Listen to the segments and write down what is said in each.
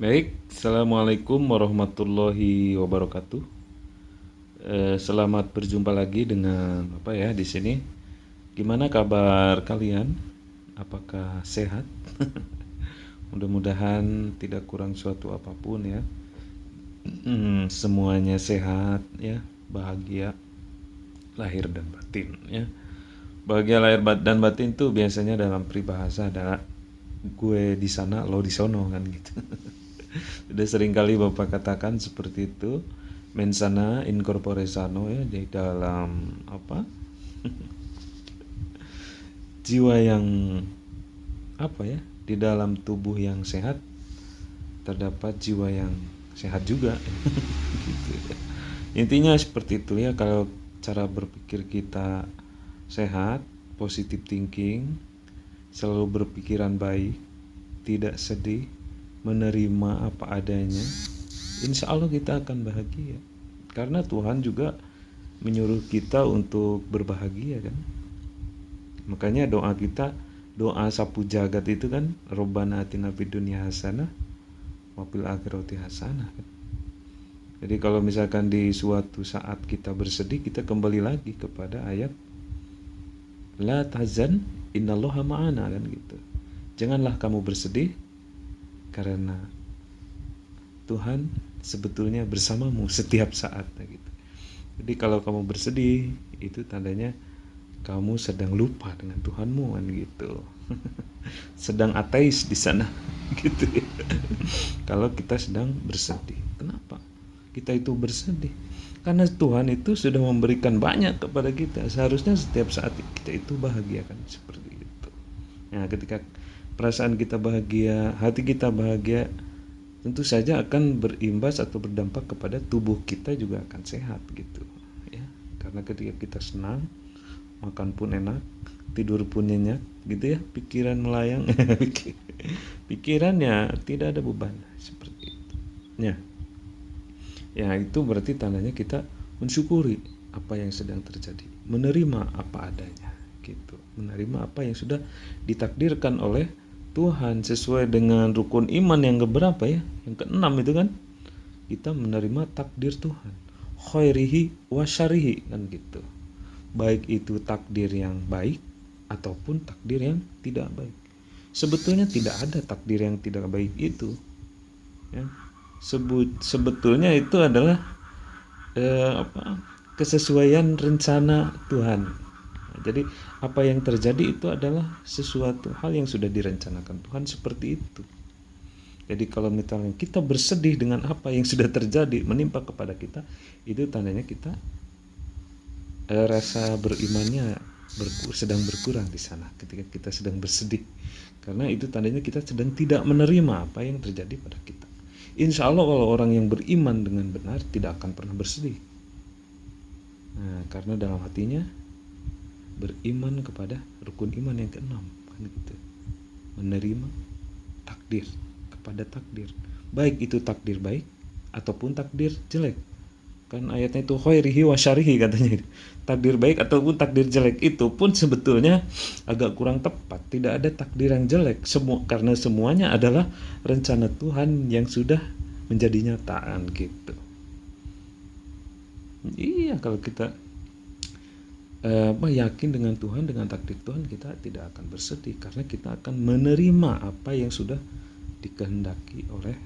Baik, Assalamualaikum warahmatullahi wabarakatuh. Selamat berjumpa lagi dengan apa ya di sini. Gimana kabar kalian? Apakah sehat? Mudah-mudahan tidak kurang suatu apapun ya. Semuanya sehat ya, bahagia lahir dan batin ya. Bahagia lahir dan batin tuh biasanya dalam peribahasa adalah gue di sana, lo di sono kan gitu. Sudah sering kali Bapak katakan seperti itu. Mensana in corpore sano ya, di dalam apa? Jiwa yang apa ya? Di dalam tubuh yang sehat terdapat jiwa yang sehat juga. Gitu ya. Intinya seperti itu ya, kalau cara berpikir kita sehat, positive thinking, selalu berpikiran baik, tidak sedih, menerima apa adanya, insya Allah kita akan bahagia. Karena Tuhan juga menyuruh kita untuk berbahagia kan. Makanya doa kita, doa sapu jagat itu kan, Robbana atina fid dunya hasanah wa fil akhirati hasanah kan. Jadi kalau misalkan di suatu saat kita bersedih, kita kembali lagi kepada ayat la tahzan innallaha ma'ana kan gitu. Janganlah kamu bersedih karena Tuhan sebetulnya bersamamu setiap saat gitu. Jadi kalau kamu bersedih, itu tandanya kamu sedang lupa dengan Tuhanmu kan gitu. Sedang ateis di sana gitu ya. Kalau kita sedang bersedih. Kenapa? Kita itu bersedih karena Tuhan itu sudah memberikan banyak kepada kita. Seharusnya setiap saat kita itu bahagia kan, seperti itu. Nah, ketika perasaan kita bahagia, hati kita bahagia, tentu saja akan berimbas atau berdampak kepada tubuh kita juga akan sehat gitu ya. Karena ketika kita senang, makan pun enak, tidur pun nyenyak gitu ya, pikiran melayang. Pikirannya tidak ada beban seperti itu ya. Ya itu berarti tandanya kita mensyukuri apa yang sedang terjadi, menerima apa adanya gitu, menerima apa yang sudah ditakdirkan oleh Tuhan sesuai dengan rukun iman yang keberapa ya, yang keenam itu kan, kita menerima takdir Tuhan, khairihi wa syarihi kan gitu, baik itu takdir yang baik ataupun takdir yang tidak baik. Sebetulnya tidak ada takdir yang tidak baik itu ya. Sebetulnya itu adalah kesesuaian rencana Tuhan. Jadi apa yang terjadi itu adalah sesuatu hal yang sudah direncanakan Tuhan seperti itu. Jadi kalau misalnya kita bersedih dengan apa yang sudah terjadi menimpa kepada kita, itu tandanya kita rasa berimannya sedang berkurang di sana ketika kita sedang bersedih. Karena itu tandanya kita sedang tidak menerima apa yang terjadi pada kita. Insya Allah kalau orang yang beriman dengan benar tidak akan pernah bersedih. Nah, karena dalam hatinya beriman kepada rukun iman yang keenam kan gitu. Menerima takdir, kepada takdir, baik itu takdir baik ataupun takdir jelek. Kan ayatnya itu khairihi wa syarihi katanya. Takdir baik ataupun takdir jelek itu pun sebetulnya agak kurang tepat. Tidak ada takdir yang jelek, karena semuanya adalah rencana Tuhan yang sudah menjadi nyataan gitu. Iya, kalau kita yakin dengan Tuhan, dengan takdir Tuhan, kita tidak akan bersedih karena kita akan menerima apa yang sudah dikehendaki oleh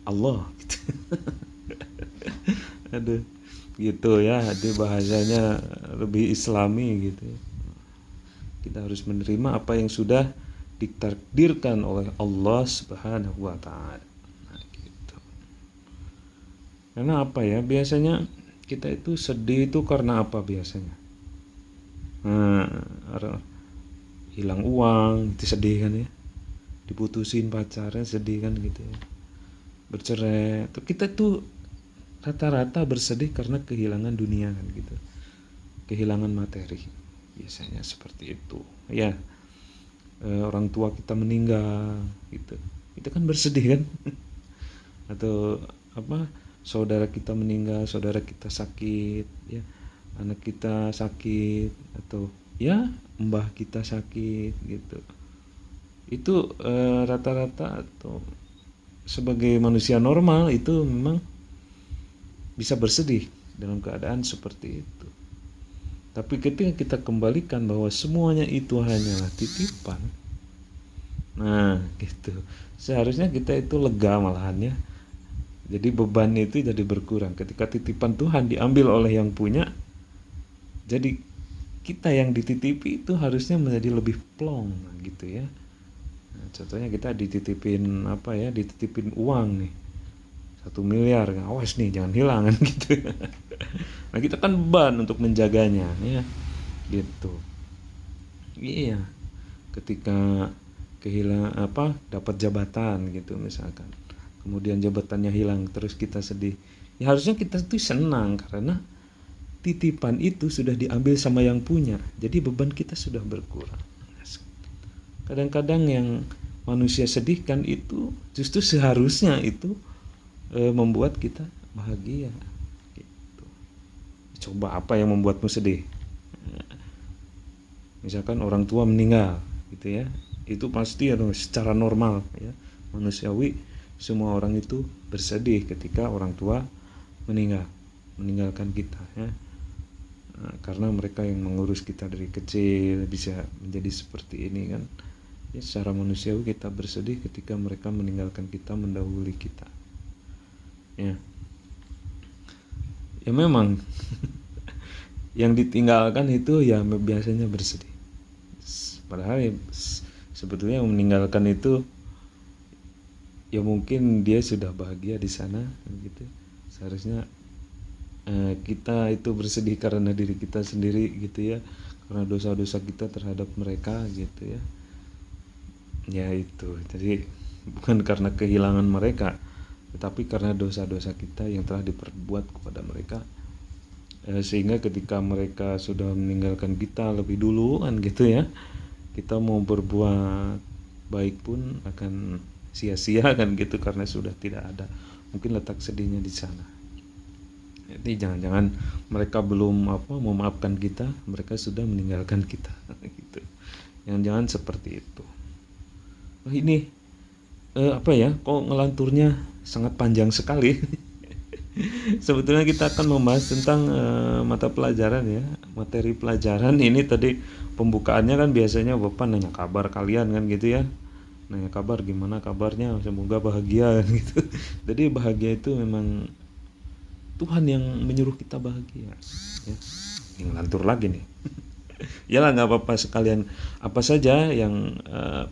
Allah gitu. Aduh, gitu ya, di bahasanya lebih islami gitu. Kita harus menerima apa yang sudah ditakdirkan oleh Allah Subhanahu wa taala. Nah, gitu. Karena apa ya? Biasanya kita itu sedih itu karena apa biasanya? Nah, hilang uang itu sedih kan ya. Diputusin pacarnya sedih kan gitu ya. Bercerai. Kita tuh rata-rata bersedih karena kehilangan dunia kan gitu, kehilangan materi biasanya seperti itu ya. Orang tua kita meninggal gitu, itu kan bersedih kan. Atau apa, saudara kita meninggal, saudara kita sakit ya, anak kita sakit, atau ya mbah kita sakit gitu. Itu rata-rata atau sebagai manusia normal itu memang bisa bersedih dalam keadaan seperti itu. Tapi ketika kita kembalikan bahwa semuanya itu hanyalah titipan, nah gitu, seharusnya kita itu lega malahan ya. Jadi beban itu jadi berkurang ketika titipan Tuhan diambil oleh yang punya. Jadi kita yang dititipi itu harusnya menjadi lebih plong gitu ya. Nah, contohnya kita dititipin dititipin uang nih 1 miliar, awas nih jangan hilang kan gitu. Nah kita kan beban untuk menjaganya ya gitu. Iya, ketika kehilangan dapat jabatan gitu misalkan, kemudian jabatannya hilang terus kita sedih, ya harusnya kita tuh senang karena titipan itu sudah diambil sama yang punya, jadi beban kita sudah berkurang. Kadang-kadang yang manusia sedihkan itu justru seharusnya itu membuat kita bahagia gitu. Coba apa yang membuatmu sedih? Misalkan orang tua meninggal gitu ya, itu pasti secara normal ya, manusiawi, semua orang itu bersedih ketika orang tua meninggalkan kita ya. Nah, karena mereka yang mengurus kita dari kecil bisa menjadi seperti ini kan ya, secara manusiawi kita bersedih ketika mereka meninggalkan kita, mendahului kita ya. Ya memang yang ditinggalkan itu ya biasanya bersedih, padahal ya, sebetulnya yang meninggalkan itu ya mungkin dia sudah bahagia di sana gitu. Seharusnya kita itu bersedih karena diri kita sendiri gitu ya, karena dosa-dosa kita terhadap mereka gitu ya. Ya itu, jadi bukan karena kehilangan mereka, tetapi karena dosa-dosa kita yang telah diperbuat kepada mereka, sehingga ketika mereka sudah meninggalkan kita lebih dulu kan gitu ya, kita mau berbuat baik pun akan sia-sia kan gitu, karena sudah tidak ada mungkin letak sedihnya di sana. Jadi jangan-jangan mereka belum memaafkan kita, mereka sudah meninggalkan kita gitu. Jangan-jangan seperti itu. Ini kok ngelanturnya sangat panjang sekali. Sebetulnya kita akan membahas tentang mata pelajaran ya, materi pelajaran ini. Tadi pembukaannya kan biasanya Bapak nanya kabar kalian kan gitu ya, nanya kabar gimana kabarnya, semoga bahagia kan gitu. Jadi bahagia itu memang Tuhan yang menyuruh kita bahagia ya. Ini ngelantur lagi nih. Yalah nggak apa-apa, sekalian apa saja yang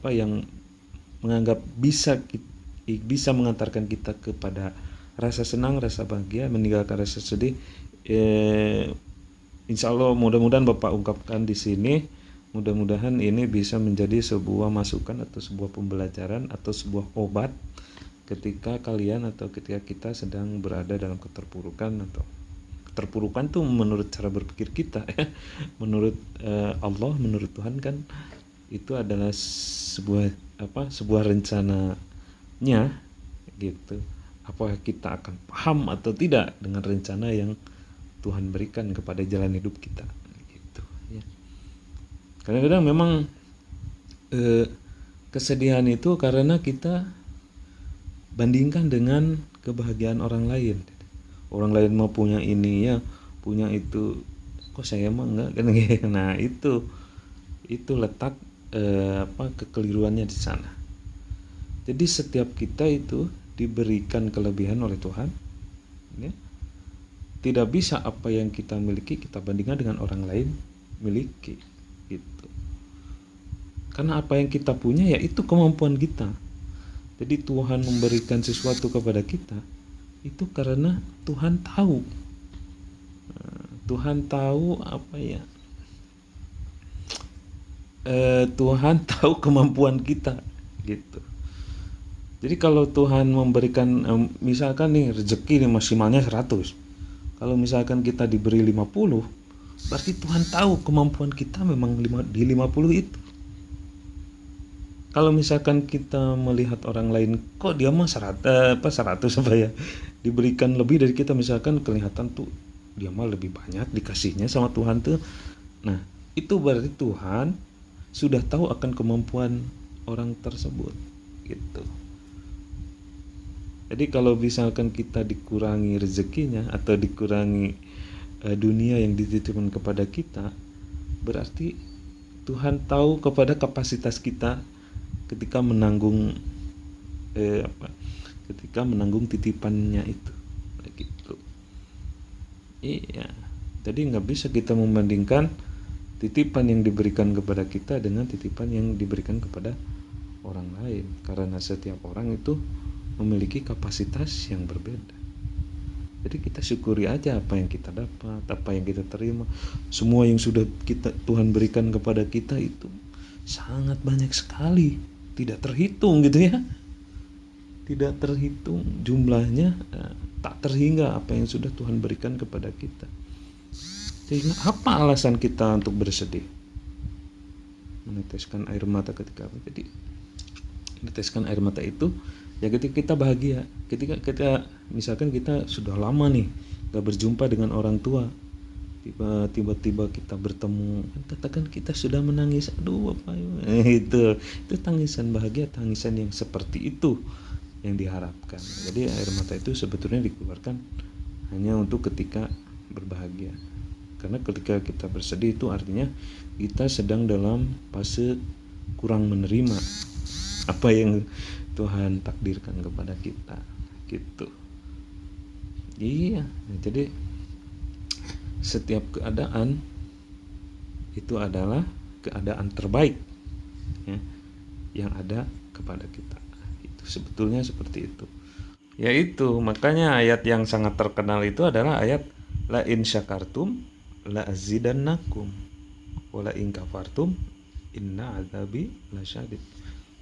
yang menganggap bisa mengantarkan kita kepada rasa senang, rasa bahagia, meninggalkan rasa sedih. Insya Allah mudah-mudahan Bapak ungkapkan di sini. Mudah-mudahan ini bisa menjadi sebuah masukan atau sebuah pembelajaran atau sebuah obat ketika kalian atau ketika kita sedang berada dalam keterpurukan. Atau keterpurukan tuh menurut cara berpikir kita ya. Menurut Allah, menurut Tuhan kan itu adalah sebuah rencananya gitu. Apakah kita akan paham atau tidak dengan rencana yang Tuhan berikan kepada jalan hidup kita gitu ya. Kadang-kadang memang kesedihan itu karena kita bandingkan dengan kebahagiaan orang lain. Orang lain mau punya ini ya, punya itu, kok saya mah enggak kan. Nah itu letak kekeliruannya di sana. Jadi setiap kita itu diberikan kelebihan oleh Tuhan ya. Tidak bisa apa yang kita miliki kita bandingkan dengan orang lain miliki gitu. Karena apa yang kita punya ya itu kemampuan kita. Jadi Tuhan memberikan sesuatu kepada kita itu karena Tuhan tahu. Tuhan tahu Tuhan tahu kemampuan kita gitu. Jadi kalau Tuhan memberikan misalkan nih rezeki nih maksimalnya 100. Kalau misalkan kita diberi 50, berarti Tuhan tahu kemampuan kita memang di 50 itu. Kalau misalkan kita melihat orang lain kok dia mah 100 diberikan lebih dari kita, misalkan kelihatan tuh dia mah lebih banyak dikasihnya sama Tuhan tuh. Nah, itu berarti Tuhan sudah tahu akan kemampuan orang tersebut gitu. Jadi kalau misalkan kita dikurangi rezekinya atau dikurangi dunia yang dititipkan kepada kita, berarti Tuhan tahu kepada kapasitas kita ketika menanggung ketika menanggung titipannya itu, gitu. Iya, jadi nggak bisa kita membandingkan titipan yang diberikan kepada kita dengan titipan yang diberikan kepada orang lain, karena setiap orang itu memiliki kapasitas yang berbeda. Jadi kita syukuri aja apa yang kita dapat, apa yang kita terima. Semua yang sudah Tuhan berikan kepada kita itu sangat banyak sekali, tidak terhitung gitu ya. Tidak terhitung jumlahnya, tak terhingga apa yang sudah Tuhan berikan kepada kita. Sehingga apa alasan kita untuk bersedih? Meneteskan air mata ketika apa? Jadi meneteskan air mata itu ya ketika kita bahagia, ketika kita misalkan kita sudah lama nih gak berjumpa dengan orang tua, tiba-tiba kita bertemu, katakan kita sudah menangis, aduh apa itu tangisan bahagia, tangisan yang seperti itu yang diharapkan. Jadi air mata itu sebetulnya dikeluarkan hanya untuk ketika berbahagia, karena ketika kita bersedih itu artinya kita sedang dalam fase kurang menerima apa yang Tuhan takdirkan kepada kita, gitu. Iya, jadi setiap keadaan itu adalah keadaan terbaik ya, yang ada kepada kita. Itu sebetulnya seperti itu. Yaitu makanya ayat yang sangat terkenal itu adalah ayat la in syakartum la azidannakum wa la in kafartum inna adzabi lasyadid.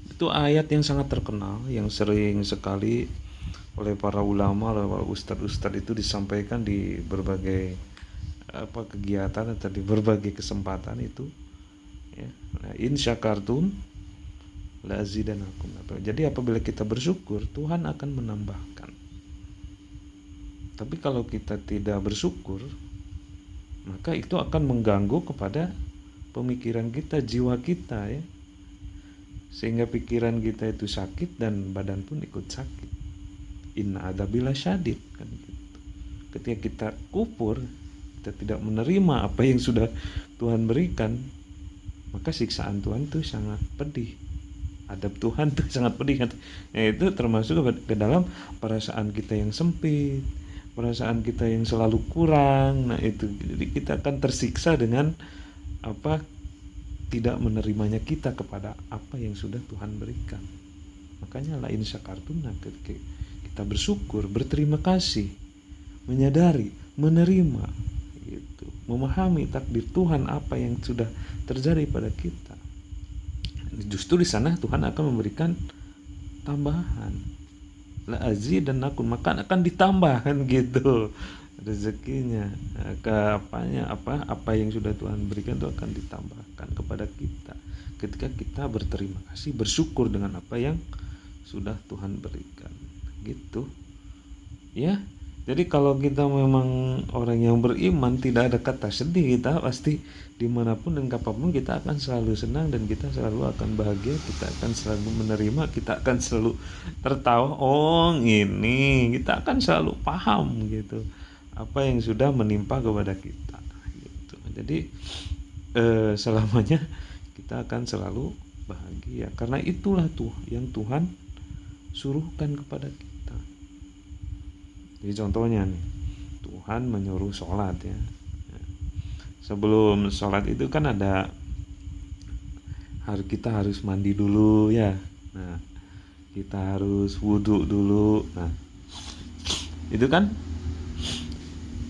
Itu ayat yang sangat terkenal, yang sering sekali oleh para ulama, oleh para ustadz-ustadz itu disampaikan di berbagai kegiatan atau di berbagai kesempatan itu ya. Nah, in syakartum la azidanakum. Jadi apabila kita bersyukur, Tuhan akan menambahkan. Tapi kalau kita tidak bersyukur, maka itu akan mengganggu kepada pemikiran kita, jiwa kita ya. Sehingga pikiran kita itu sakit dan badan pun ikut sakit. Inna adzabil lasyadid kan gitu. Ketika kita kufur, kita tidak menerima apa yang sudah Tuhan berikan, maka siksaan Tuhan itu sangat pedih. Adab Tuhan itu sangat pedih kan. Nah, itu termasuk ke dalam perasaan kita yang sempit, perasaan kita yang selalu kurang. Nah, itu jadi kita akan tersiksa dengan tidak menerimanya kita kepada apa yang sudah Tuhan berikan. Makanya la in syakartum, kita bersyukur, berterima kasih, menyadari, menerima gitu, memahami takdir Tuhan apa yang sudah terjadi pada kita. Justru di sana Tuhan akan memberikan tambahan. La azidannakum, maka akan ditambahkan gitu rezekinya, apa yang sudah Tuhan berikan itu akan ditambahkan kepada kita ketika kita berterima kasih, bersyukur dengan apa yang sudah Tuhan berikan, gitu ya. Jadi kalau kita memang orang yang beriman, tidak ada kata sedih, kita pasti dimanapun dan kapanpun kita akan selalu senang dan kita selalu akan bahagia, kita akan selalu menerima, kita akan selalu tertawa. Oh ini, kita akan selalu paham gitu apa yang sudah menimpa kepada kita gitu. Jadi selamanya kita akan selalu bahagia, karena itulah tuh yang Tuhan suruhkan kepada kita. Jadi contohnya nih, Tuhan menyuruh sholat ya. Sebelum sholat itu kan kita harus mandi dulu ya. Nah, kita harus wudhu dulu. Nah, itu kan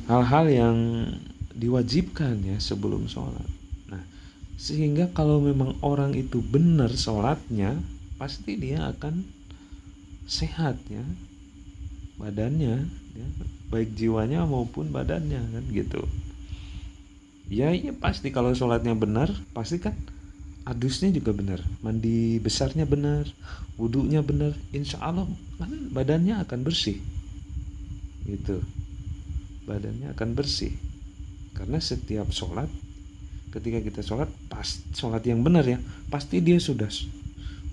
hal-hal yang diwajibkan ya sebelum sholat. Nah, sehingga kalau memang orang itu benar sholatnya, pasti dia akan sehat ya, badannya ya, baik jiwanya maupun badannya kan gitu. Ya pasti kalau sholatnya benar, pasti kan adusnya juga benar, mandi besarnya benar, wudhunya benar, insya Allah kan badannya akan bersih gitu. Badannya akan bersih, karena setiap sholat, ketika kita sholat, sholat yang benar ya, pasti dia sudah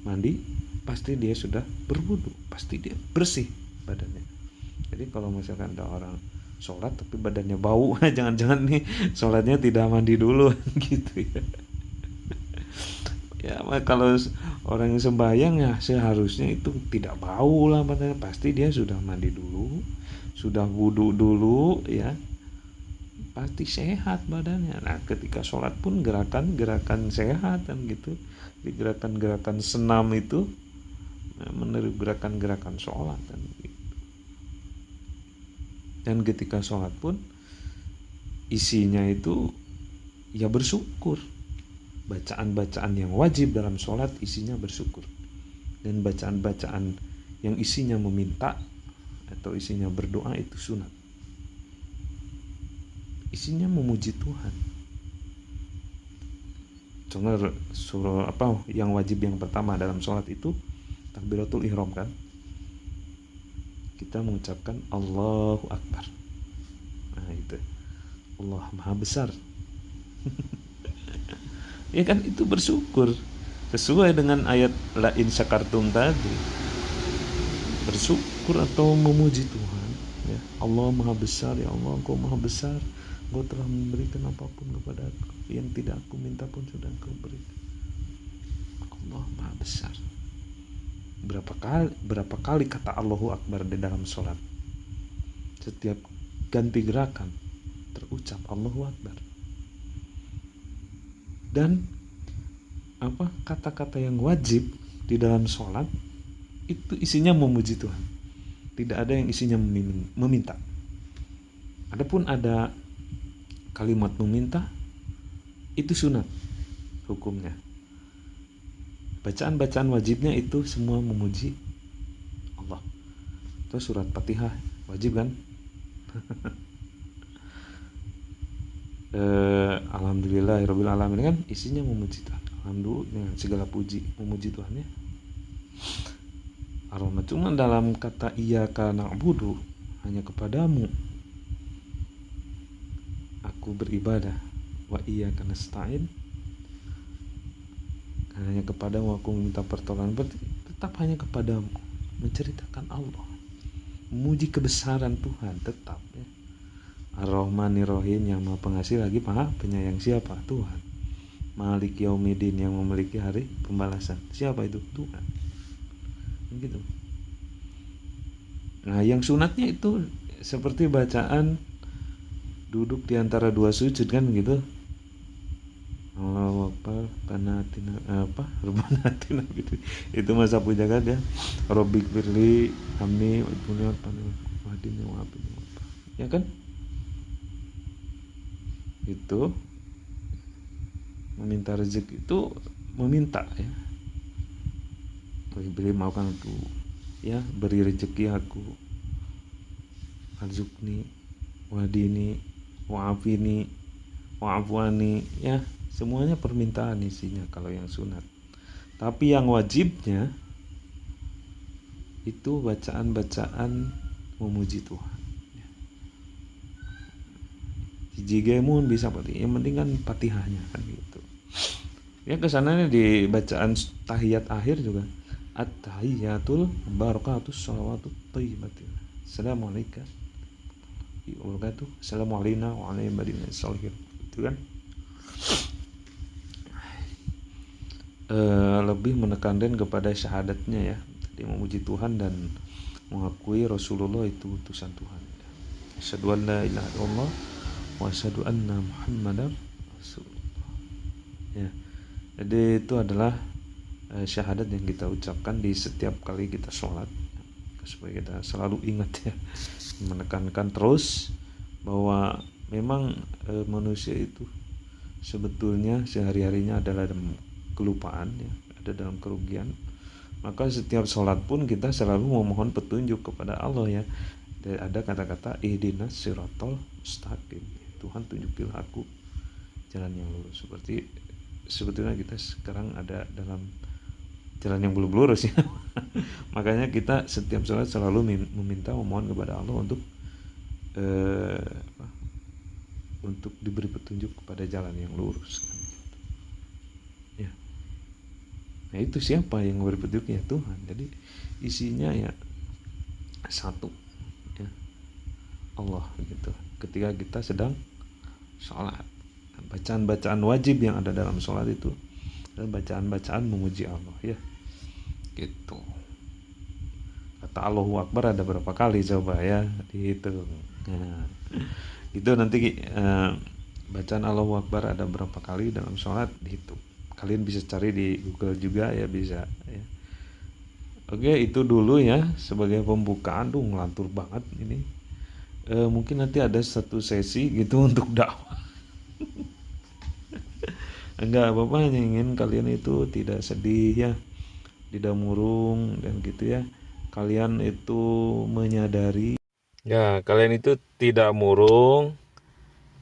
mandi, pasti dia sudah berwudu, pasti dia bersih badannya. Jadi kalau misalkan ada orang sholat tapi badannya bau, jangan-jangan nih sholatnya tidak mandi dulu gitu ya. Ya kalau orang yang sembahyang ya seharusnya itu tidak bau lah badannya, pasti dia sudah mandi dulu, sudah wudu dulu ya, pasti sehat badannya. Nah ketika sholat pun gerakan-gerakan sehat kan gitu, di gerakan-gerakan senam itu meniru gerakan-gerakan sholat kan gitu. Dan ketika sholat pun isinya itu ya bersyukur. Bacaan-bacaan yang wajib dalam sholat isinya bersyukur, dan bacaan-bacaan yang isinya meminta atau isinya berdoa itu sunat, isinya memuji Tuhan. Contoh surah apa yang wajib yang pertama dalam sholat itu takbiratul ihram kan, kita mengucapkan Allahu Akbar. Nah itu Allah Maha Besar. Ya kan itu bersyukur sesuai dengan ayat la in syakartum tadi, bersyukur atau memuji Tuhan ya. Allah Maha Besar, ya Allah Engkau Maha Besar, Engkau telah memberikan apapun kepada aku, yang tidak aku minta pun sudah Engkau berikan. Allah Maha Besar. Berapa kali kata Allahu Akbar di dalam sholat? Setiap ganti gerakan terucap Allahu Akbar. Dan kata-kata yang wajib di dalam sholat itu isinya memuji Tuhan, tidak ada yang isinya meminta. Adapun ada kalimat meminta itu sunat hukumnya. Bacaan-bacaan wajibnya itu semua memuji Allah. Terus surat Fatihah wajib kan? Alhamdulillahirabbil alamin kan isinya memuji Tuhan. Alhamdulillah dengan segala puji memuji Tuhan ya. Aroma cuma dalam kata iyyaka na'budu, hanya kepadamu aku beribadah, wa iyyaka nasta'in, hanya kepadamu aku meminta pertolongan, berarti tetap hanya kepadamu, menceritakan Allah, memuji kebesaran Tuhan tetap ya. Ar-Rahmanir-Rahim yang Maha Pengasih lagi Maha Penyayang, siapa? Tuhan. Malik Yaumiddin yang memiliki hari pembalasan, siapa itu? Tuhan. Gitu. Nah yang sunatnya itu seperti bacaan duduk di antara dua sujud kan gitu. Allahu Akbar, Rabbana gitu. Itu masa pujakan ya. Rabbik firli hamni wa dunya wadini wa abini. Ya kan? Itu meminta rezeki itu meminta ya. Beri maafkan aku ya, beri rezeki aku, arzukni wadini wa'afini wa'afwani ya, semuanya permintaan isinya kalau yang sunat. Tapi yang wajibnya itu bacaan-bacaan memuji Tuhan ya. Jigemun bisa Fatihah, yang penting kan Fatihahnya kan gitu ya. Kesananya di bacaan tahiyat akhir juga at-tahiyyatul barakatus shalawatut thayyibatul assalamualaikum wabarakatuh, assalamualaikum wa ala ibadillah sholihin, itu kan lebih menekankan kepada syahadatnya ya, dia memuji Tuhan dan mengakui Rasulullah itu utusan Tuhan. Asyhadu an la ilaha illallah wa asyhadu anna Muhammadar Rasulullah ya. Jadi itu adalah syahadat yang kita ucapkan di setiap kali kita sholat, supaya kita selalu ingat ya, menekankan terus bahwa memang manusia itu sebetulnya sehari-harinya adalah dalam kelupaan ya, ada dalam kerugian. Maka setiap sholat pun kita selalu memohon petunjuk kepada Allah ya. Dan ada kata-kata ihdinas siratal mustaqim, Tuhan tunjukilah aku jalan yang lurus. Seperti sebetulnya kita sekarang ada dalam jalan yang belum lurus ya. Makanya kita setiap sholat selalu meminta, memohon kepada Allah untuk diberi petunjuk kepada jalan yang lurus kan, gitu. Ya. Nah itu siapa yang memberi petunjuknya? Tuhan. Jadi isinya ya satu, ya, Allah gitu. Ketika kita sedang sholat, bacaan-bacaan wajib yang ada dalam sholat itu dan bacaan-bacaan memuji Allah, ya, gitu. Kata Allahu Akbar ada berapa kali coba ya dihitung. Nah, itu nanti bacaan Allahu Akbar ada berapa kali dalam sholat dihitung. Kalian bisa cari di Google juga ya, bisa ya. Oke, itu dulu ya sebagai pembukaan. Tuh ngelantur banget ini. Mungkin nanti ada satu sesi gitu untuk dakwah. Enggak apa-apa, hanya ingin kalian itu tidak sedih ya, tidak murung dan gitu ya. Kalian itu menyadari ya, kalian itu tidak murung,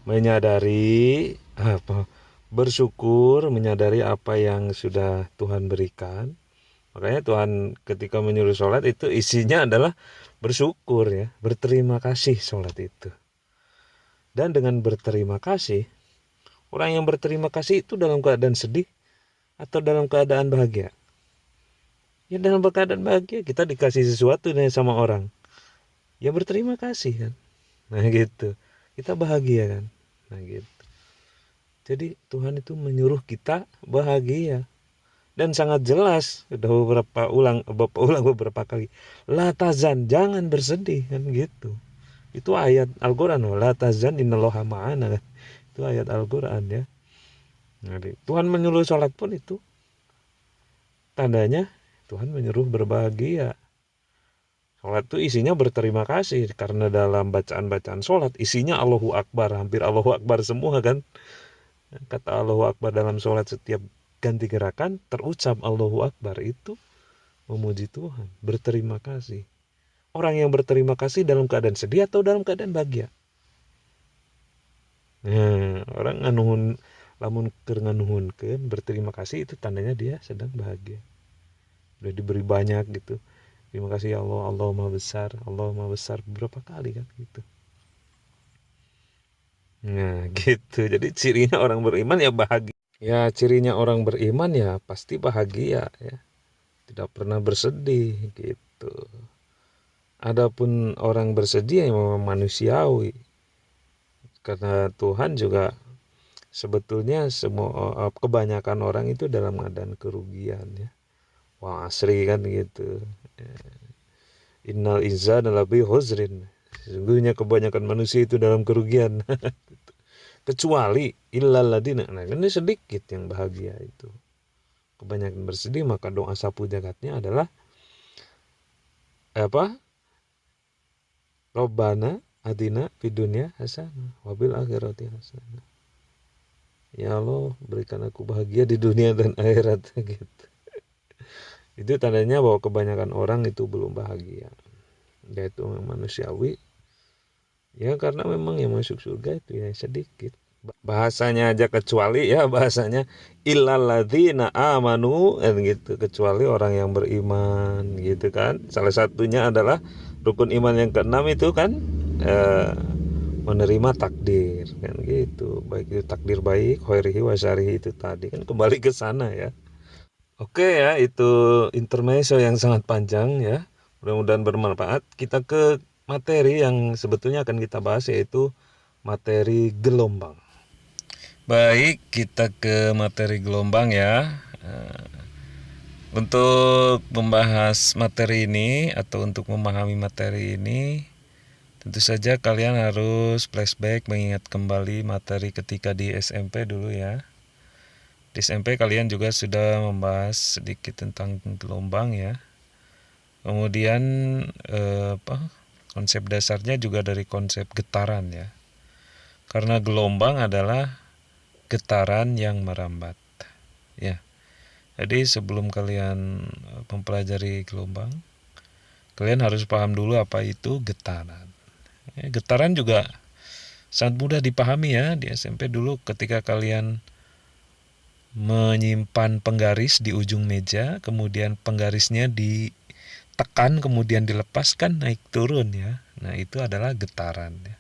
menyadari apa, bersyukur, menyadari apa yang sudah Tuhan berikan. Makanya Tuhan ketika menyuruh sholat itu isinya adalah bersyukur ya, berterima kasih sholat itu. Dan dengan berterima kasih, orang yang berterima kasih itu dalam keadaan sedih atau dalam keadaan bahagia? Ya dalam keadaan bahagia, kita dikasih sesuatu nih sama orang, ya berterima kasih kan. Nah gitu, kita bahagia kan. Nah gitu. Jadi Tuhan itu menyuruh kita bahagia. Dan sangat jelas, udah beberapa kali, la tazan, jangan bersedih kan gitu. Itu ayat Al-Qur'an, la tazan innallaha ma'ana kan. Itu ayat Al-Qur'an ya. Jadi, Tuhan menyuruh sholat pun itu tandanya Tuhan menyuruh berbahagia. Sholat itu isinya berterima kasih, karena dalam bacaan-bacaan sholat isinya Allahu Akbar, hampir Allahu Akbar semua kan. Kata Allahu Akbar dalam sholat setiap ganti gerakan terucap Allahu Akbar, itu memuji Tuhan, berterima kasih. Orang yang berterima kasih dalam keadaan sedih atau dalam keadaan bahagia? Nah, orang nganuhun, lamun keur nganuhunkeun berterima kasih, itu tandanya dia sedang bahagia. Udah diberi banyak gitu. Terima kasih ya Allah, Allah Maha besar berapa kali kan gitu. Nah, gitu. Jadi cirinya orang beriman ya bahagia. Ya, cirinya orang beriman ya pasti bahagia ya. Tidak pernah bersedih gitu. Adapun orang bersedih ya memang manusiawi. Karena Tuhan juga sebetulnya semua kebanyakan orang itu dalam keadaan kerugian ya. Wah, asri kan gitu. Innal insana lafi khusrin. Sesungguhnya kebanyakan manusia itu dalam kerugian. Kecuali illal ladina. Nah, ini sedikit yang bahagia itu. Kebanyakan bersedih, maka doa sapu jagatnya adalah apa? Robbana atina fid dunya hasanah wabil akhirati hasanah. Ya Allah, berikan aku bahagia di dunia dan akhirat gitu. Itu tandanya bahwa kebanyakan orang itu belum bahagia. Yaitu manusiawi. Ya karena memang yang masuk surga itu ya sedikit. Bahasanya aja kecuali ya, bahasanya illalladzina amanu gitu, kecuali orang yang beriman gitu kan. Salah satunya adalah rukun iman yang keenam itu kan menerima takdir kan gitu. Baik itu takdir baik, khairihi wa syarrihi, itu tadi kan kembali ke sana ya. Oke ya, itu intermezzo yang sangat panjang ya. Mudah-mudahan bermanfaat. Kita ke materi yang sebetulnya akan kita bahas, yaitu materi gelombang. Baik, kita ke materi gelombang ya. Untuk membahas materi ini atau untuk memahami materi ini, tentu saja kalian harus flashback, mengingat kembali materi ketika di SMP dulu ya. Di SMP kalian juga sudah membahas sedikit tentang gelombang ya. Kemudian konsep dasarnya juga dari konsep getaran ya. Karena gelombang adalah getaran yang merambat ya. Jadi sebelum kalian mempelajari gelombang, kalian harus paham dulu apa itu getaran ya. Getaran juga sangat mudah dipahami ya. Di SMP dulu ketika kalian menyimpan penggaris di ujung meja, kemudian penggarisnya ditekan kemudian dilepaskan naik turun ya. Nah itu adalah getaran ya.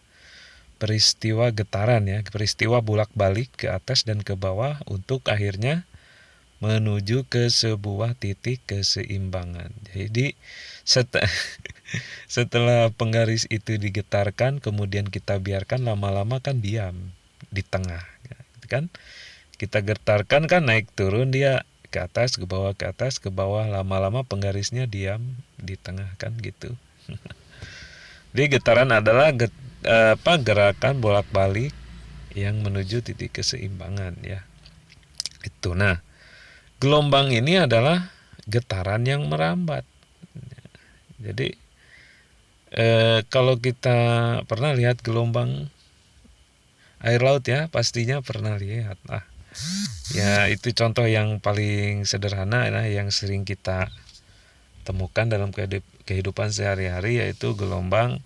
Peristiwa getaran ya, peristiwa bolak-balik ke atas dan ke bawah untuk akhirnya menuju ke sebuah titik keseimbangan. Jadi setelah penggaris itu digetarkan, kemudian kita biarkan, lama-lama kan diam di tengah, kan? Kita getarkan kan naik turun, dia ke atas ke bawah, ke atas ke bawah, lama-lama penggarisnya diam di tengah, kan gitu. Jadi getaran adalah gerakan bolak-balik yang menuju titik keseimbangan, ya. Itu. Nah, gelombang ini adalah getaran yang merambat. Jadi kalau kita pernah lihat gelombang air laut, ya, pastinya pernah lihat. Ya, itu contoh yang paling sederhana, yang sering kita temukan dalam kehidupan sehari-hari, yaitu gelombang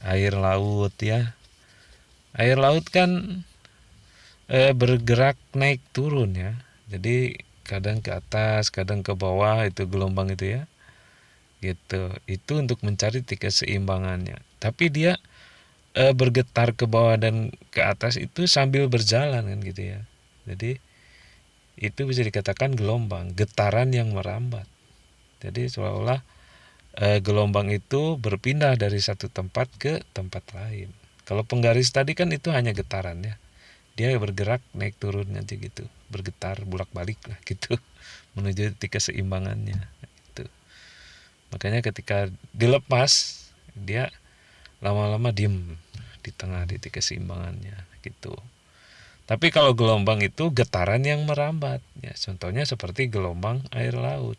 air laut, ya. Air laut kan bergerak naik turun, ya. Jadi kadang ke atas, kadang ke bawah, itu gelombang itu, ya. Gitu. Itu untuk mencari titik keseimbangannya. Tapi dia bergetar ke bawah dan ke atas itu sambil berjalan, kan gitu, ya. Jadi itu bisa dikatakan gelombang, getaran yang merambat. Jadi seolah-olah gelombang itu berpindah dari satu tempat ke tempat lain. Kalau penggaris tadi kan itu hanya getaran, ya. Dia bergerak naik turun aja gitu, bergetar bolak-balik lah gitu menuju titik keseimbangannya gitu. Makanya ketika dilepas, dia lama-lama diem di tengah titik keseimbangannya gitu. Tapi kalau gelombang itu getaran yang merambat, ya, contohnya seperti gelombang air laut.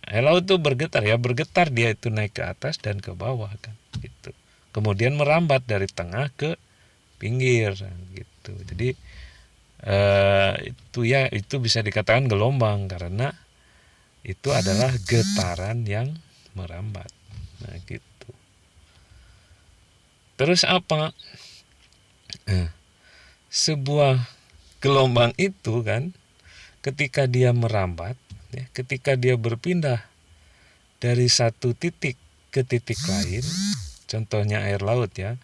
Air laut itu bergetar, ya, bergetar, dia itu naik ke atas dan ke bawah, kan gitu. Kemudian merambat dari tengah ke pinggir, gitu. Jadi itu, ya, itu bisa dikatakan gelombang karena itu adalah getaran yang merambat. Nah, gitu. Terus apa? Sebuah gelombang itu kan ketika dia merambat, ya, ketika dia berpindah dari satu titik ke titik lain, contohnya air laut, ya,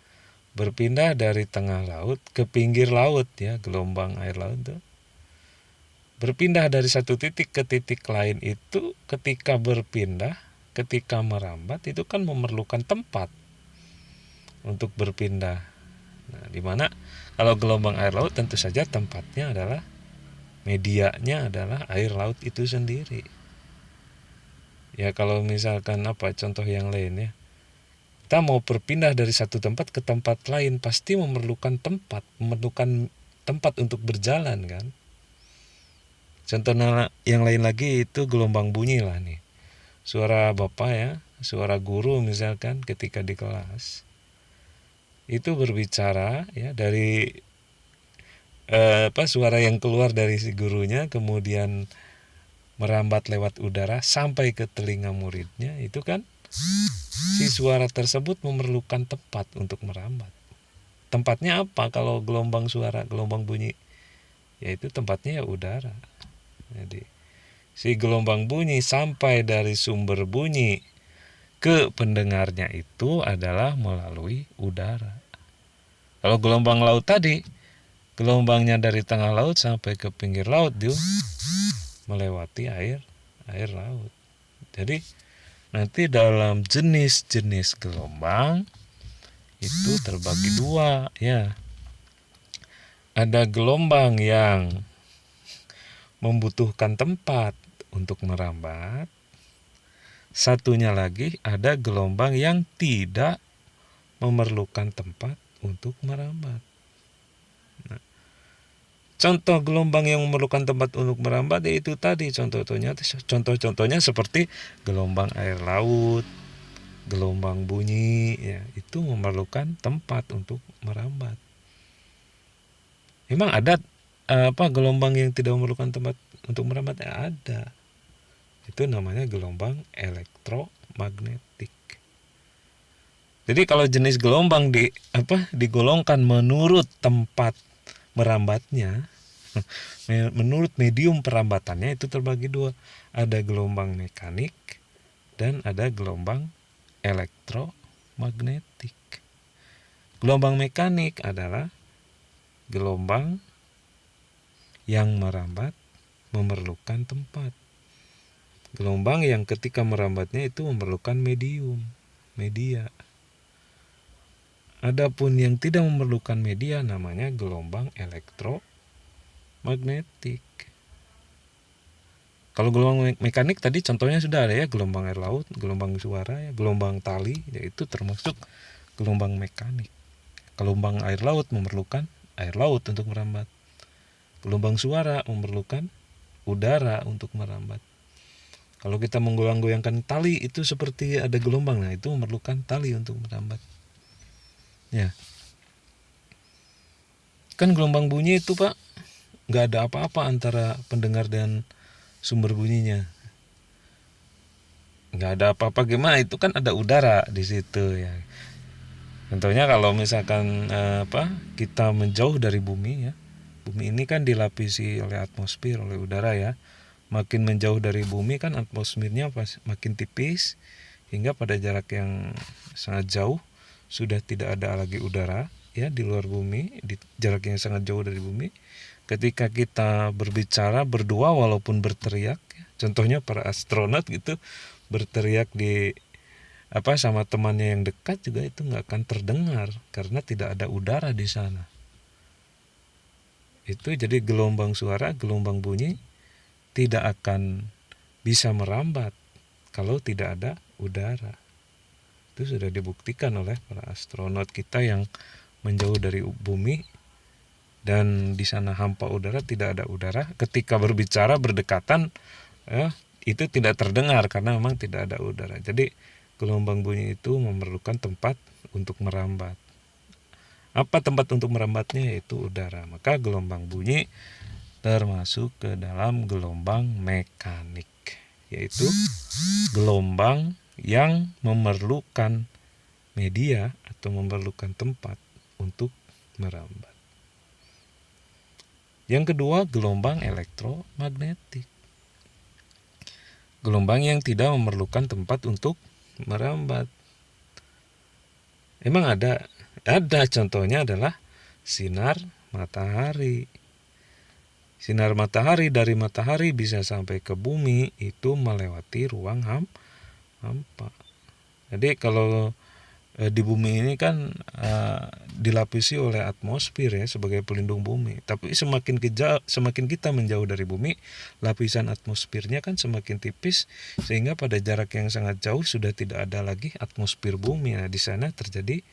berpindah dari tengah laut ke pinggir laut, ya, gelombang air laut itu berpindah dari satu titik ke titik lain, itu ketika berpindah, ketika merambat itu kan memerlukan tempat untuk berpindah. Nah, dimana kalau gelombang air laut tentu saja tempatnya adalah, medianya adalah air laut itu sendiri. Ya, kalau misalkan contoh yang lain, ya, kita mau berpindah dari satu tempat ke tempat lain pasti memerlukan tempat untuk berjalan, kan. Contoh yang lain lagi itu gelombang bunyi lah nih. Suara bapak, ya, suara guru misalkan ketika di kelas itu berbicara, ya, dari suara yang keluar dari si gurunya kemudian merambat lewat udara sampai ke telinga muridnya, itu kan si suara tersebut memerlukan tempat untuk merambat. Tempatnya apa kalau gelombang suara, gelombang bunyi? Yaitu tempatnya, ya, udara. Jadi si gelombang bunyi sampai dari sumber bunyi ke pendengarnya itu adalah melalui udara. Kalau gelombang laut tadi, gelombangnya dari tengah laut sampai ke pinggir laut dia melewati air laut. Jadi nanti dalam jenis-jenis gelombang itu terbagi dua, ya. Ada gelombang yang membutuhkan tempat untuk merambat. Satunya lagi ada gelombang yang tidak memerlukan tempat untuk merambat. Nah, contoh gelombang yang memerlukan tempat untuk merambat yaitu tadi contoh-contohnya seperti gelombang air laut, gelombang bunyi, ya, itu memerlukan tempat untuk merambat. Memang ada gelombang yang tidak memerlukan tempat untuk merambat? Ya, ada. Itu namanya gelombang elektromagnetik. Jadi kalau jenis gelombang digolongkan menurut tempat merambatnya, menurut medium perambatannya itu terbagi dua. Ada gelombang mekanik dan ada gelombang elektromagnetik. Gelombang mekanik adalah gelombang yang merambat memerlukan tempat. Gelombang yang ketika merambatnya itu memerlukan media. Adapun yang tidak memerlukan media namanya gelombang elektromagnetik. Kalau gelombang mekanik tadi contohnya sudah ada ya, gelombang air laut, gelombang suara, ya, gelombang tali, yaitu termasuk gelombang mekanik. Gelombang air laut memerlukan air laut untuk merambat. Gelombang suara memerlukan udara untuk merambat. Kalau kita menggoyang-goyangkan tali itu seperti ada gelombang, nah itu memerlukan tali untuk merambat. Ya. Kan gelombang bunyi itu Pak, nggak ada apa-apa antara pendengar dan sumber bunyinya. Nggak ada apa-apa gimana, itu kan ada udara di situ ya. Contohnya kalau misalkan kita menjauh dari bumi ya. Bumi ini kan dilapisi oleh atmosfer, oleh udara ya. Makin menjauh dari bumi kan atmosfernya makin tipis, hingga pada jarak yang sangat jauh sudah tidak ada lagi udara ya di luar bumi, di jarak yang sangat jauh dari bumi. Ketika kita berbicara berdua walaupun berteriak, contohnya para astronot gitu berteriak sama temannya yang dekat juga itu nggak akan terdengar karena tidak ada udara di sana. Itu jadi gelombang suara, gelombang bunyi tidak akan bisa merambat kalau tidak ada udara. Itu sudah dibuktikan oleh para astronot kita yang menjauh dari bumi dan di sana hampa udara, tidak ada udara. Ketika berbicara berdekatan itu tidak terdengar karena memang tidak ada udara. Jadi gelombang bunyi itu memerlukan tempat untuk merambat. Apa tempat untuk merambatnya? Yaitu udara. Maka gelombang bunyi termasuk ke dalam gelombang mekanik, yaitu gelombang yang memerlukan media atau memerlukan tempat untuk merambat. Yang kedua, gelombang elektromagnetik. Gelombang yang tidak memerlukan tempat untuk merambat. Emang ada contohnya adalah sinar matahari. Sinar matahari dari matahari bisa sampai ke bumi itu melewati ruang hampa. Jadi kalau di bumi ini kan dilapisi oleh atmosfer ya sebagai pelindung bumi. Tapi semakin kita menjauh dari bumi, lapisan atmosfernya kan semakin tipis sehingga pada jarak yang sangat jauh sudah tidak ada lagi atmosfer bumi. Nah, di sana terjadi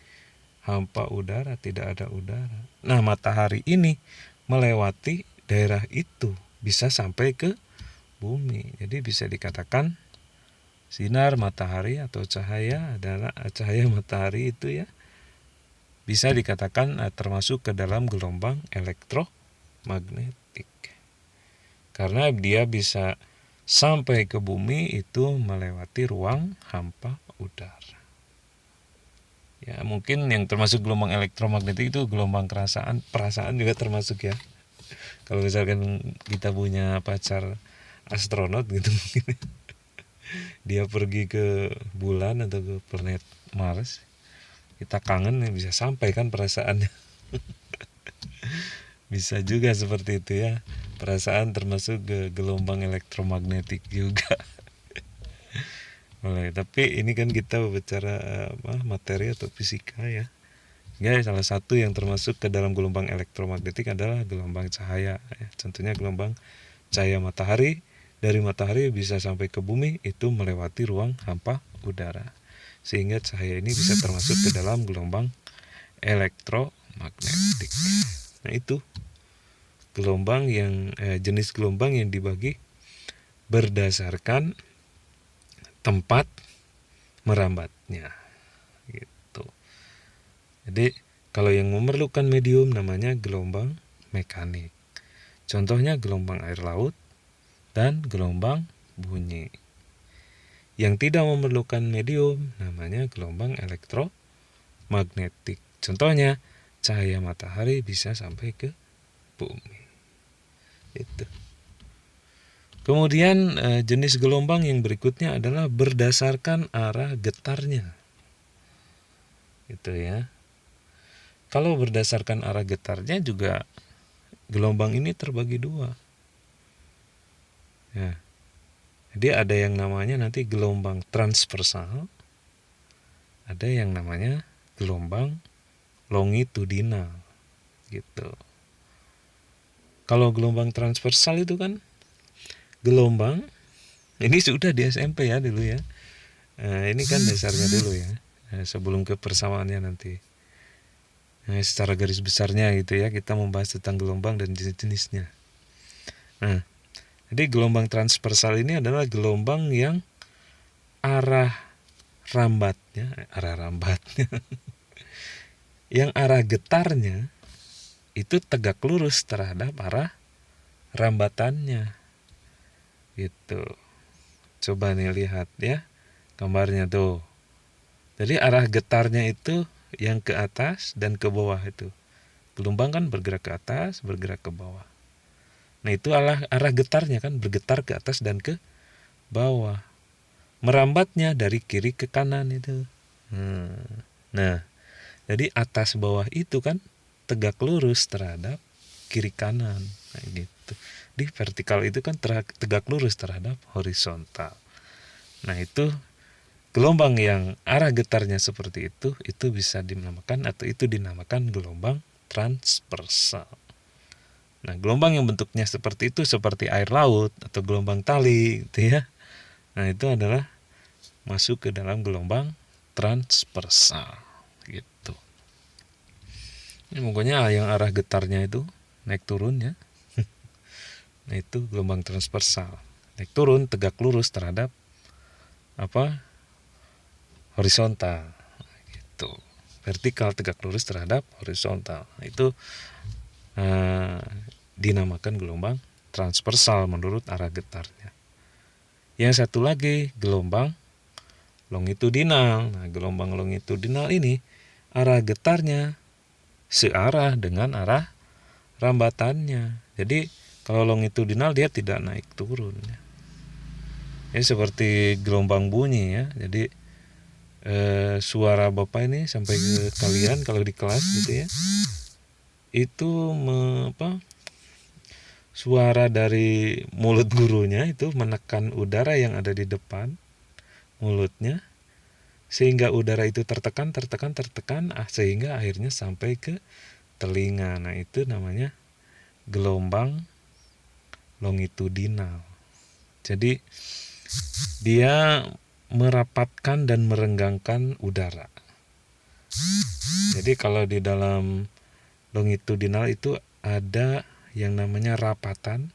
hampa udara, tidak ada udara. Nah, matahari ini melewati daerah itu bisa sampai ke bumi. Jadi bisa dikatakan sinar matahari atau cahaya matahari itu ya bisa dikatakan termasuk ke dalam gelombang elektromagnetik. Karena dia bisa sampai ke bumi itu melewati ruang hampa udara. Ya, mungkin yang termasuk gelombang elektromagnetik itu gelombang perasaan juga termasuk ya. Kalau misalkan kita punya pacar astronot gitu mungkin dia pergi ke bulan atau ke planet Mars, kita kangen bisa sampai kan perasaannya. Bisa juga seperti itu ya, perasaan termasuk ke gelombang elektromagnetik juga. Tapi ini kan kita bicara materi atau fisika ya. Salah satu yang termasuk ke dalam gelombang elektromagnetik adalah gelombang cahaya ya. Contohnya gelombang cahaya matahari dari matahari bisa sampai ke bumi itu melewati ruang hampa udara, sehingga cahaya ini bisa termasuk ke dalam gelombang elektromagnetik. Nah, itu gelombang yang jenis gelombang yang dibagi berdasarkan tempat merambatnya gitu. Jadi kalau yang memerlukan medium namanya gelombang mekanik. Contohnya gelombang air laut dan gelombang bunyi. Yang tidak memerlukan medium namanya gelombang elektromagnetik. Contohnya cahaya matahari bisa sampai ke bumi. Itu. Kemudian jenis gelombang yang berikutnya adalah berdasarkan arah getarnya. Itu ya. Kalau berdasarkan arah getarnya juga gelombang ini terbagi dua. Ya. Jadi ada yang namanya nanti gelombang transversal, ada yang namanya gelombang longitudinal gitu. Kalau gelombang transversal itu kan gelombang, ini sudah di SMP ya dulu ya. Ini kan dasarnya dulu ya, sebelum ke persamaannya nanti. Secara garis besarnya gitu ya, kita membahas tentang gelombang dan jenis-jenisnya. Nah, jadi gelombang transversal ini adalah gelombang yang arah rambatnya, yang arah getarnya itu tegak lurus terhadap arah rambatannya. Gitu. Coba nih lihat ya gambarnya tuh. Jadi arah getarnya itu yang ke atas dan ke bawah itu. Gelombang kan bergerak ke atas, bergerak ke bawah. Nah itu arah getarnya kan bergetar ke atas dan ke bawah. Merambatnya dari kiri ke kanan itu. Nah, jadi atas bawah itu kan tegak lurus terhadap kiri kanan. Nah, gitu. Di vertikal itu kan tegak lurus terhadap horizontal. Nah itu gelombang yang arah getarnya seperti itu bisa dinamakan atau itu dinamakan gelombang transversal. Nah, gelombang yang bentuknya seperti itu seperti air laut atau gelombang tali gitu ya. Nah, itu adalah masuk ke dalam gelombang transversal gitu. Ini pokoknya yang arah getarnya itu naik turun ya. Nah, itu gelombang transversal. Naik turun tegak lurus terhadap horizontal gitu. Vertikal tegak lurus terhadap horizontal. Nah, itu dinamakan gelombang transversal menurut arah getarnya. Yang satu lagi gelombang longitudinal. Nah, gelombang longitudinal ini arah getarnya searah dengan arah rambatannya. Jadi kalau longitudinal dia tidak naik turun ya. Ya seperti gelombang bunyi ya. Jadi suara Bapak ini sampai ke kalian kalau di kelas gitu ya. Itu suara dari mulut gurunya itu menekan udara yang ada di depan mulutnya sehingga udara itu tertekan sehingga akhirnya sampai ke telinga. Nah, itu namanya gelombang longitudinal. Jadi dia merapatkan dan merenggangkan udara. Jadi kalau di dalam longitudinal itu ada yang namanya rapatan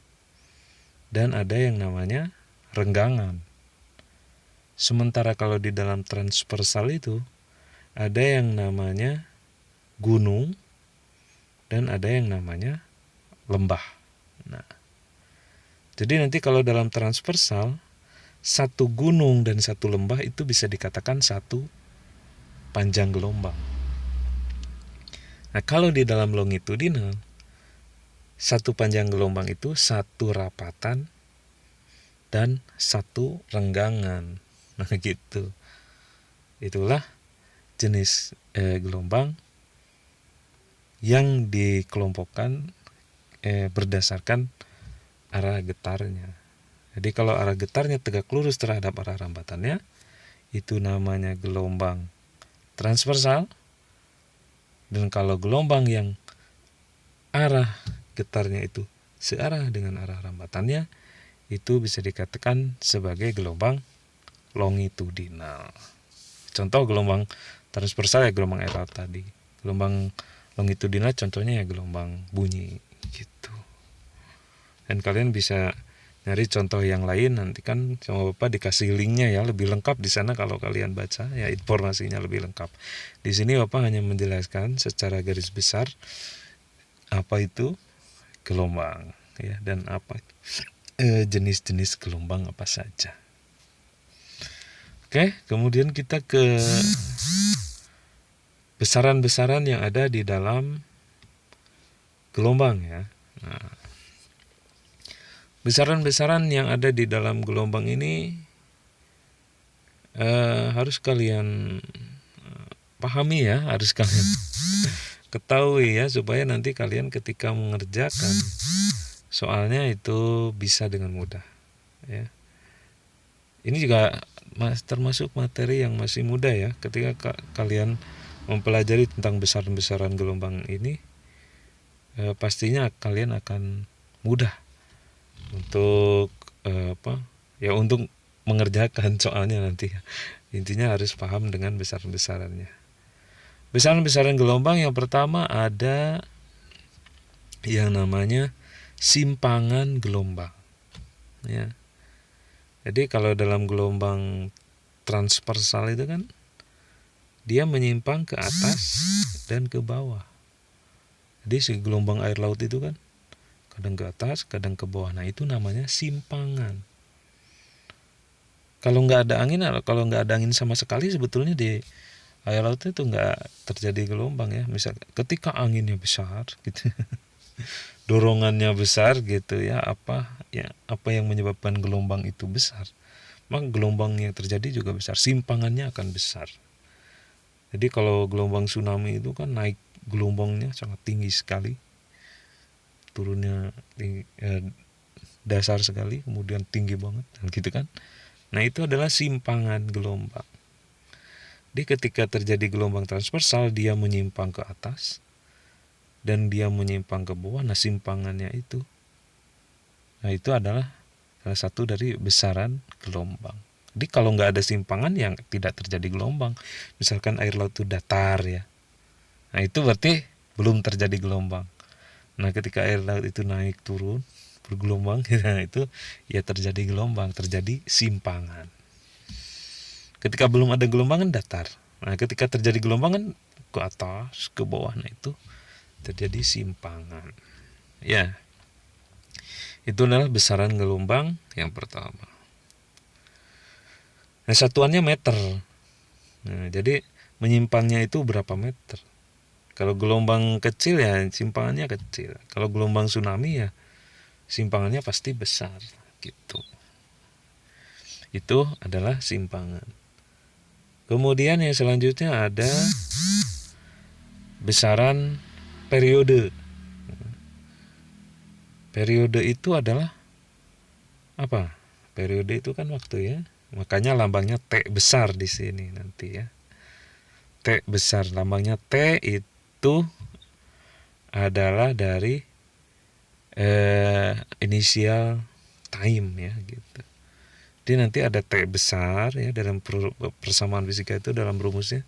dan ada yang namanya renggangan. Sementara kalau di dalam transversal itu ada yang namanya gunung dan ada yang namanya lembah. Nah, jadi nanti kalau dalam transversal satu gunung dan satu lembah itu bisa dikatakan satu panjang gelombang. Nah, kalau di dalam longitudinal satu panjang gelombang itu satu rapatan dan satu renggangan. Nah, gitu. Itulah jenis gelombang yang dikelompokkan berdasarkan arah getarnya. Jadi kalau arah getarnya tegak lurus terhadap arah rambatannya, itu namanya gelombang transversal. Dan kalau gelombang yang arah getarnya itu searah dengan arah rambatannya, itu bisa dikatakan sebagai gelombang longitudinal. Contoh gelombang transversal ya gelombang air laut tadi. Gelombang longitudinal contohnya ya gelombang bunyi gitu. Dan kalian bisa nyari contoh yang lain, nanti kan sama Bapak dikasih linknya ya, lebih lengkap di sana kalau kalian baca ya, informasinya lebih lengkap. Di sini Bapak hanya menjelaskan secara garis besar apa itu gelombang ya, dan apa jenis-jenis gelombang apa saja. Oke, kemudian kita ke besaran-besaran yang ada di dalam gelombang ya. Nah, besaran-besaran yang ada di dalam gelombang ini harus kalian pahami ya, harus kalian ketahui ya, supaya nanti kalian ketika mengerjakan soalnya itu bisa dengan mudah. ya. Ini juga termasuk materi yang masih mudah ya. Ketika kalian mempelajari tentang besaran-besaran gelombang ini, pastinya kalian akan mudah untuk untuk mengerjakan soalnya nanti. Intinya harus paham dengan besaran-besarannya. Besaran-besaran gelombang yang pertama ada yang namanya simpangan gelombang. Ya. Jadi kalau dalam gelombang transversal itu kan dia menyimpang ke atas dan ke bawah. Jadi si gelombang air laut itu kan kadang ke atas, kadang ke bawah. Nah itu namanya simpangan. Kalau nggak ada angin sama sekali sebetulnya di air laut itu nggak terjadi gelombang ya. Misal ketika anginnya besar gitu, dorongannya besar gitu ya, apa yang menyebabkan gelombang itu besar, maka gelombang yang terjadi juga besar, simpangannya akan besar. Jadi kalau gelombang tsunami itu kan naik gelombangnya sangat tinggi sekali, turunnya dasar sekali, kemudian tinggi banget gitu kan. Nah itu adalah simpangan gelombang. Jadi ketika terjadi gelombang transversal, dia menyimpang ke atas dan dia menyimpang ke bawah. Nah simpangannya itu, adalah salah satu dari besaran gelombang. Jadi kalau nggak ada simpangan yang tidak terjadi gelombang. Misalkan air laut itu datar ya, nah itu berarti belum terjadi gelombang. Nah ketika air laut itu naik turun bergelombang, nah itu ya terjadi gelombang, terjadi simpangan. Ketika belum ada gelombang kan datar. Nah ketika terjadi gelombang kan ke atas, ke bawah, nah itu terjadi simpangan. Ya, itu adalah besaran gelombang yang pertama. Nah satuannya meter. Nah, jadi menyimpangnya itu berapa meter. Kalau gelombang kecil ya simpangannya kecil. Kalau gelombang tsunami ya simpangannya pasti besar gitu. Itu adalah simpangan. Kemudian yang selanjutnya ada besaran periode. Periode itu adalah apa? Periode itu kan waktu ya. Makanya lambangnya T besar di sini nanti ya. T besar, lambangnya T itu adalah dari inisial time ya gitu. Jadi nanti ada T besar ya, dalam persamaan fisika itu dalam rumusnya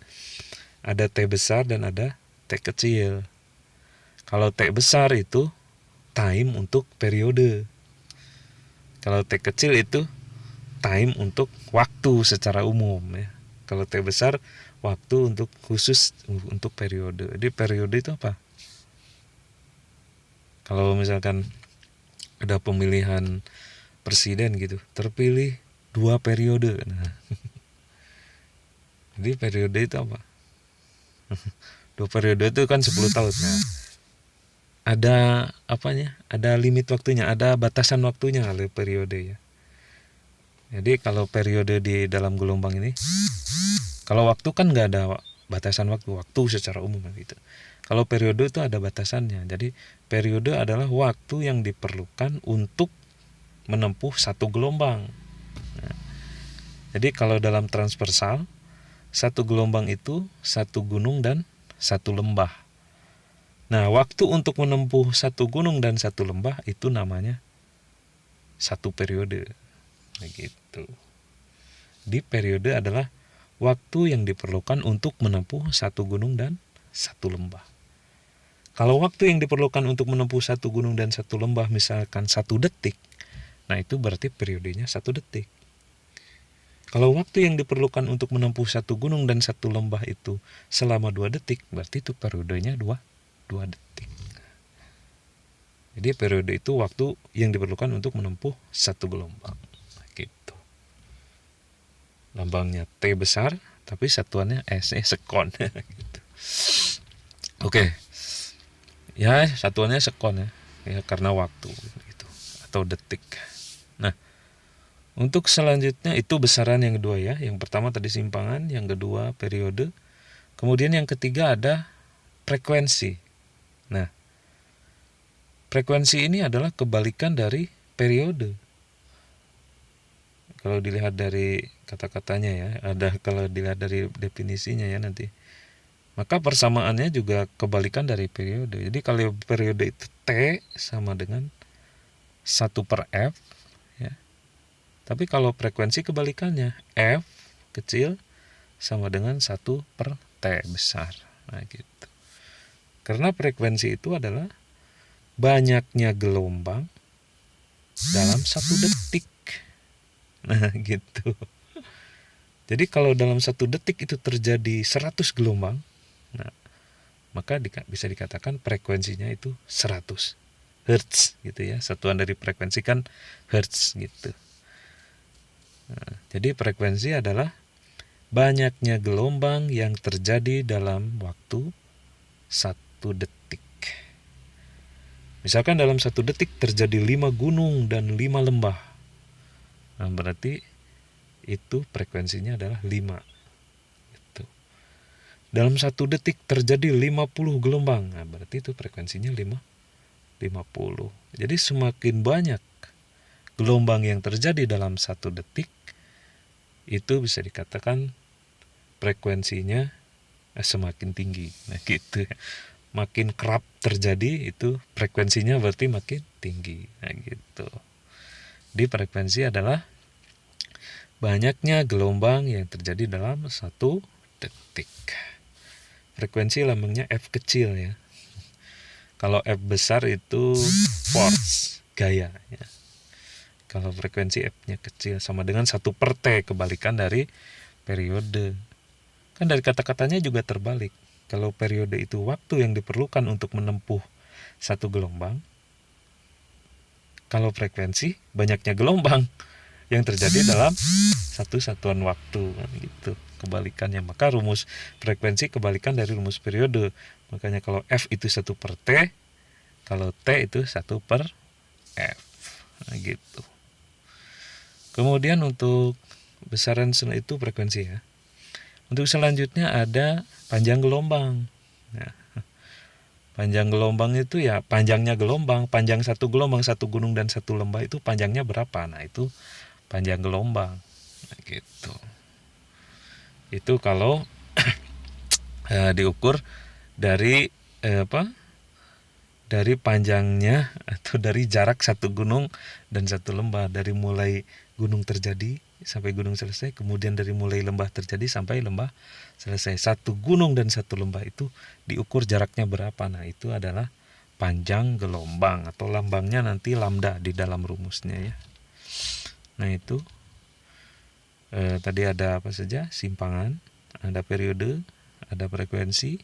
ada T besar dan ada T kecil. Kalau T besar itu time untuk periode. Kalau T kecil itu time untuk waktu secara umum ya. Kalau T besar waktu untuk khusus untuk periode. Jadi periode itu apa? Kalau misalkan ada pemilihan presiden gitu, terpilih 2 periode. Nah, jadi periode itu apa? 2 periode itu kan 10 tahun. Nah, ada apanya? Ada limit waktunya, ada batasan waktunya kalau periode ya. Jadi kalau periode di dalam gelombang ini, kalau waktu kan nggak ada batasan waktu secara umum gitu. Kalau periode itu ada batasannya. Jadi periode adalah waktu yang diperlukan untuk menempuh satu gelombang. Nah, jadi kalau dalam transversal, satu gelombang itu satu gunung dan satu lembah. Nah, waktu untuk menempuh satu gunung dan satu lembah itu namanya satu periode. Begitu. Di periode adalah waktu yang diperlukan untuk menempuh satu gunung dan satu lembah. Kalau waktu yang diperlukan untuk menempuh satu gunung dan satu lembah misalkan 1 detik, nah itu berarti periodenya 1 detik. Kalau waktu yang diperlukan untuk menempuh satu gunung dan satu lembah itu selama 2 detik, berarti itu periodenya 2 detik. Jadi periode itu waktu yang diperlukan untuk menempuh satu gelombang. Gitu. Lambangnya T besar, tapi satuannya sekon. Gitu. Oke. Ya satuannya sekon ya karena waktu gitu atau detik. Nah untuk selanjutnya itu besaran yang kedua ya. Yang pertama tadi simpangan, yang kedua periode, kemudian yang ketiga ada frekuensi. Nah frekuensi ini adalah kebalikan dari periode. Kalau dilihat dari kata-katanya ya, ada kalau dilihat dari definisinya ya nanti. Maka persamaannya juga kebalikan dari periode. Jadi kalau periode itu T sama dengan 1/F ya. Tapi kalau frekuensi kebalikannya, F kecil sama dengan 1/T besar. Nah gitu. Karena frekuensi itu adalah banyaknya gelombang dalam 1 detik. Nah gitu. Jadi kalau dalam 1 detik itu terjadi 100 gelombang, nah, maka bisa dikatakan frekuensinya itu 100 Hertz gitu ya. Satuan dari frekuensi kan Hertz gitu. Nah, jadi frekuensi adalah banyaknya gelombang yang terjadi dalam waktu 1 detik. Misalkan dalam 1 detik terjadi 5 gunung dan 5 lembah. Nah, berarti itu frekuensinya adalah 5. Gitu. Dalam 1 detik terjadi 50 gelombang. Nah, berarti itu frekuensinya 50. Jadi semakin banyak gelombang yang terjadi dalam 1 detik, itu bisa dikatakan frekuensinya semakin tinggi. Nah gitu. Makin kerap terjadi itu frekuensinya berarti makin tinggi. Nah gitu. Di frekuensi adalah banyaknya gelombang yang terjadi dalam 1 detik. Frekuensi lambangnya F kecil ya. Kalau F besar itu force, gaya ya. Kalau frekuensi F-nya kecil sama dengan 1/T, kebalikan dari periode. Kan dari kata-katanya juga terbalik. Kalau periode itu waktu yang diperlukan untuk menempuh 1 gelombang. Kalau frekuensi banyaknya gelombang yang terjadi dalam 1 satuan waktu kan gitu. Kebalikannya, maka rumus frekuensi kebalikan dari rumus periode. Makanya kalau F itu 1/T, kalau T itu 1/F. Nah gitu. Kemudian untuk besaran itu frekuensi ya. Untuk selanjutnya ada panjang gelombang. Nah, panjang gelombang itu ya panjangnya gelombang, panjang 1 gelombang, 1 gunung dan 1 lembah itu panjangnya berapa? Nah itu panjang gelombang. Nah, gitu. Itu kalau diukur dari dari panjangnya atau dari jarak 1 gunung dan 1 lembah, dari mulai gunung terjadi sampai gunung selesai, kemudian dari mulai lembah terjadi sampai lembah selesai. 1 gunung dan 1 lembah itu diukur jaraknya berapa. Nah itu adalah panjang gelombang atau lambangnya nanti lambda di dalam rumusnya ya. Nah itu tadi ada apa saja? Simpangan, ada periode, ada frekuensi,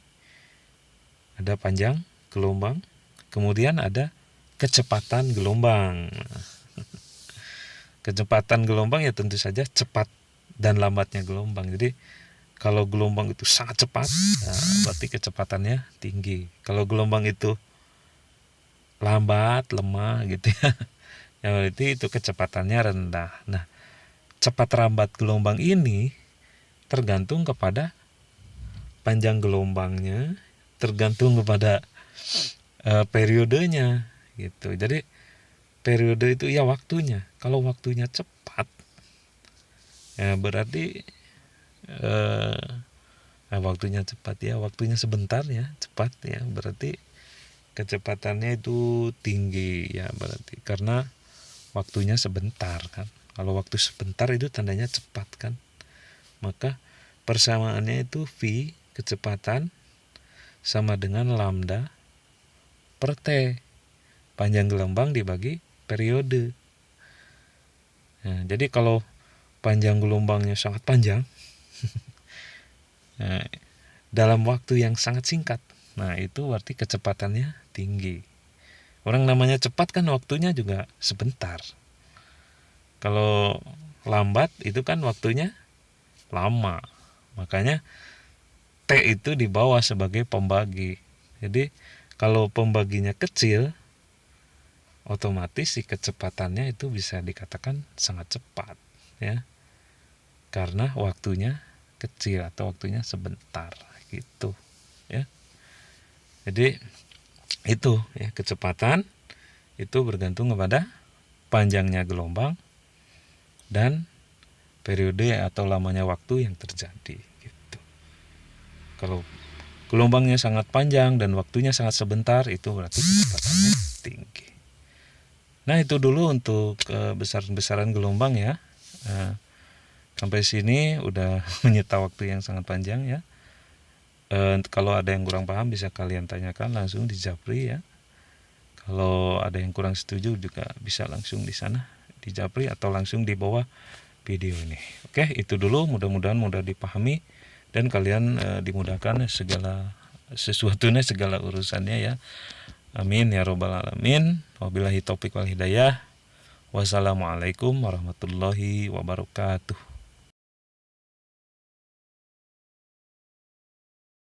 ada panjang gelombang, kemudian ada kecepatan gelombang. Kecepatan gelombang ya tentu saja cepat dan lambatnya gelombang. Jadi kalau gelombang itu sangat cepat, nah, berarti kecepatannya tinggi. Kalau gelombang itu lambat, lemah gitu ya, ya berarti itu kecepatannya rendah. Nah, cepat lambat gelombang ini tergantung kepada panjang gelombangnya, tergantung kepada periodenya gitu. Jadi periode itu ya waktunya. Kalau waktunya cepat, ya berarti waktunya cepat ya, waktunya sebentar ya, cepat ya, berarti kecepatannya itu tinggi ya, berarti karena waktunya sebentar kan. Kalau waktu sebentar itu tandanya cepat kan. Maka persamaannya itu V kecepatan sama dengan lambda per T, panjang gelombang dibagi periode. Nah, jadi kalau panjang gelombangnya sangat panjang nah, dalam waktu yang sangat singkat, nah itu berarti kecepatannya tinggi. Orang namanya cepat kan waktunya juga sebentar. Kalau lambat itu kan waktunya lama. Makanya T itu dibawa sebagai pembagi. Jadi kalau pembaginya kecil, otomatis si kecepatannya itu bisa dikatakan sangat cepat ya. Karena waktunya kecil atau waktunya sebentar gitu ya. Jadi itu ya, kecepatan itu bergantung kepada panjangnya gelombang dan periode atau lamanya waktu yang terjadi gitu. Kalau gelombangnya sangat panjang dan waktunya sangat sebentar, itu berarti kecepatannya tinggi. Nah, itu dulu untuk besaran-besaran gelombang ya. Sampai sini udah menyita waktu yang sangat panjang ya. Kalau ada yang kurang paham bisa kalian tanyakan langsung di Japri ya. Kalau ada yang kurang setuju juga bisa langsung di sana di Japri atau langsung di bawah video ini. Oke, itu dulu, mudah-mudahan mudah dipahami dan kalian dimudahkan segala sesuatunya, segala urusannya ya. Amin ya robbal alamin. Wabillahi taufiq wal hidayah. Wassalamualaikum warahmatullahi wabarakatuh.